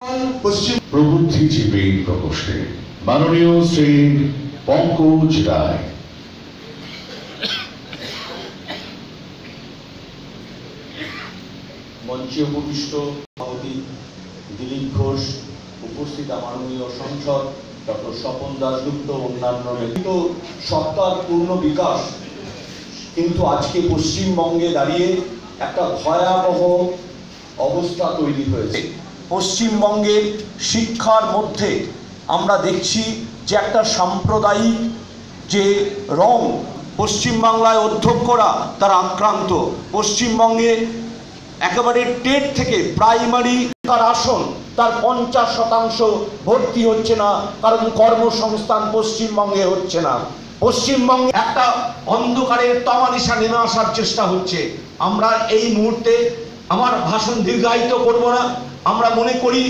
পশ্চিম প্রবুদ্ধিজীবী প্রকোষ্ঠে মাননীয় শ্রী পঙ্কজ রায়, মঞ্চে উপবিষ্ট সভাপতি দিলীপ ঘোষ, উপস্থিত মাননীয় সংসদ ডক্টর স্বপন দাশগুপ্ত, অন্যান্য নেতৃত্ব, সত্তার পূর্ণ বিকাশ। কিন্তু আজকে পশ্চিমবঙ্গে দাঁড়িয়ে একটা ভয়াবহ অবস্থা তৈরি হয়েছে। পশ্চিমবঙ্গের শিক্ষার মধ্যে আমরা দেখছি যে একটা সাম্প্রদায়িক যে রং, পশ্চিমবাংলায় অধ্যক্ষরা তারা আক্রান্ত। পশ্চিমবঙ্গে একেবারে টেট থেকে প্রাইমারি তার আসন তার 50% ভর্তি হচ্ছে না, কারণ কর্মসংস্থান পশ্চিমবঙ্গে হচ্ছে না। পশ্চিমবঙ্গে একটা অন্ধকারের তমানিসা নেমে আসার চেষ্টা হচ্ছে। আমরা এই মুহূর্তে আমার ভাষণ দীর্ঘায়িত করব না। আমরা মনে করি